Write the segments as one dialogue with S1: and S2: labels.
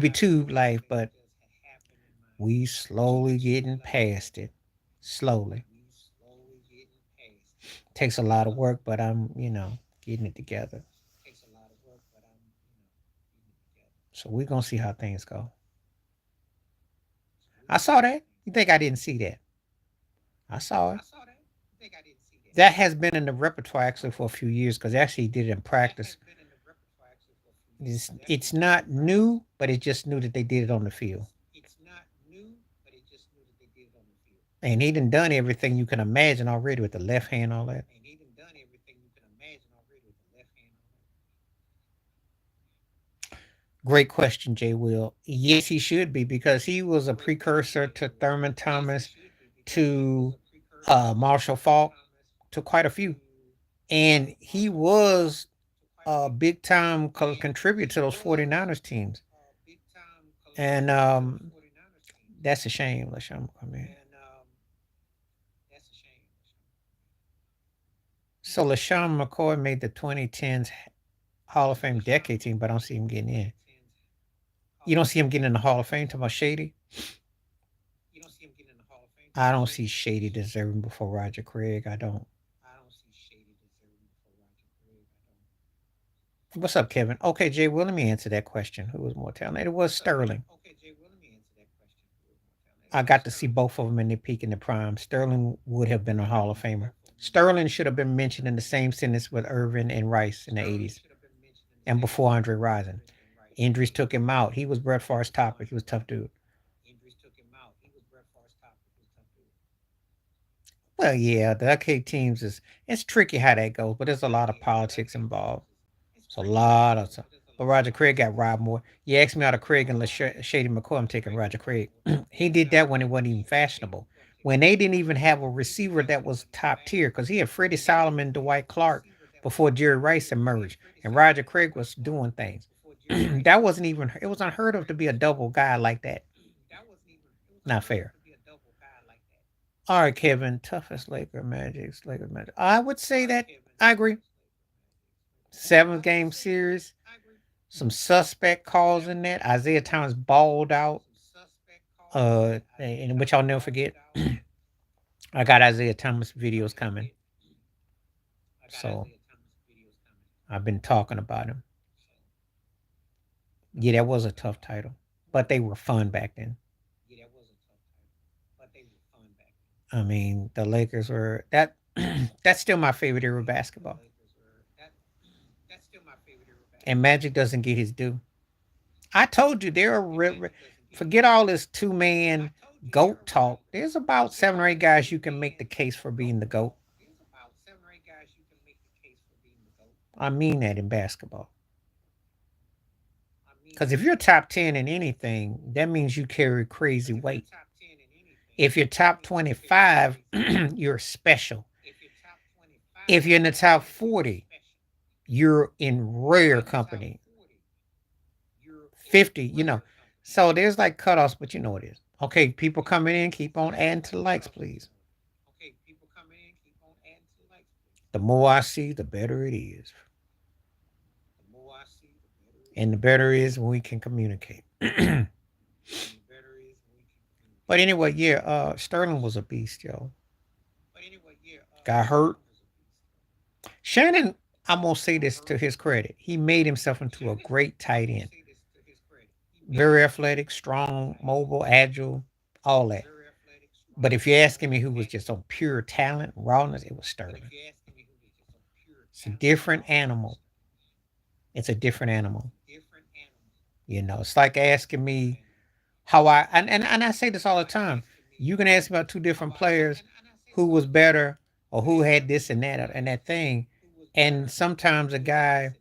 S1: tube life, but we slowly getting past it. Slowly. Takes a lot of work, but I'm getting it together. So we're gonna see how things go. I saw that. You think I didn't see that? I saw it. That has been in the repertoire actually for a few years because actually he did it in practice. It's not new, but it's just new that they did it on the field. And he done everything you can imagine already with the left hand, all that. Great question, Jay Will. Yes, he should be because he was a precursor to Thurman Thomas, to Marshall Falk, to quite a few. And he was a big time contributor to those 49ers teams. And that's a shame. LaShawn McCoy. So LaShawn McCoy made the 2010s Hall of Fame decade team, but I don't see him getting in. You don't see him getting in the Hall of Fame? Talking about Shady? I don't see Shady deserving before Roger Craig. I don't. What's up, Kevin? Okay, Jay, well, let me answer that question. Who was more talented? It was Sterling. I got to see both of them in their peak in the prime. Sterling would have been a Hall of Famer. Sterling should have been mentioned in the same sentence with Irvin and Rice in the 80s and before Andre Rison. Injuries took him out. He was Brett Favre's topic. He was a tough dude. Well, yeah, the arcade teams it's tricky how that goes, but there's a lot of politics involved. It's a lot of stuff. But Roger Craig got robbed more. You asked me out of Craig and Shady McCoy, I'm taking Roger Craig. He did that when it wasn't even fashionable. When they didn't even have a receiver that was top tier, because he had Freddie Solomon, Dwight Clark before Jerry Rice emerged. And Roger Craig was doing things. That wasn't even, it was unheard of to be a double guy like that. Not fair. All right, Kevin, toughest Lakers Magic. I would say that I agree. 7 game series, some suspect calls in that. Isaiah Thomas balled out, and which I'll never forget. I got Isaiah Thomas videos coming, so I've been talking about him. Yeah, that was a tough title, but they were fun back then. I mean, the Lakers were that. That's still my favorite era of basketball. And Magic doesn't get his due. I told you forget all this 2 man goat talk. There's about 7 or 8 guys you can make the case for being the goat. I mean that in basketball. Because if you're top 10 in anything, that means you carry crazy weight. If you're top 25, you're special. If you're in the top 40, you're in rare company. 50, So there's like cutoffs, but you know it is. Okay, people coming in, keep on adding to the likes, please. The more I see, the better it is. And the better it is when we can communicate. But anyway, yeah, Sterling was a beast, yo. Got hurt. Shannon, I'm gonna say this to his credit. He made himself into a great tight end. Very athletic, strong, mobile, agile, all that. But if you're asking me who was just on pure talent, rawness, it was Sterling. It's a different animal. It's a different animal. It's like asking me how and I say this all the time. You can ask me about two different players who was better or who had this and that thing. And sometimes a guy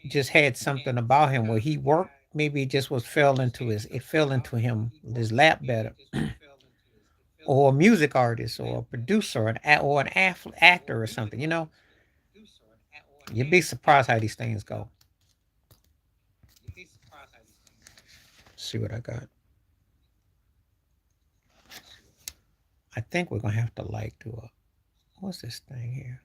S1: just had something about him where he worked, maybe it just was fell into his lap better. Or a music artist or a producer or an actor or something, You'd be surprised how these things go. See what I got. I think we're gonna have to do a what's this thing here?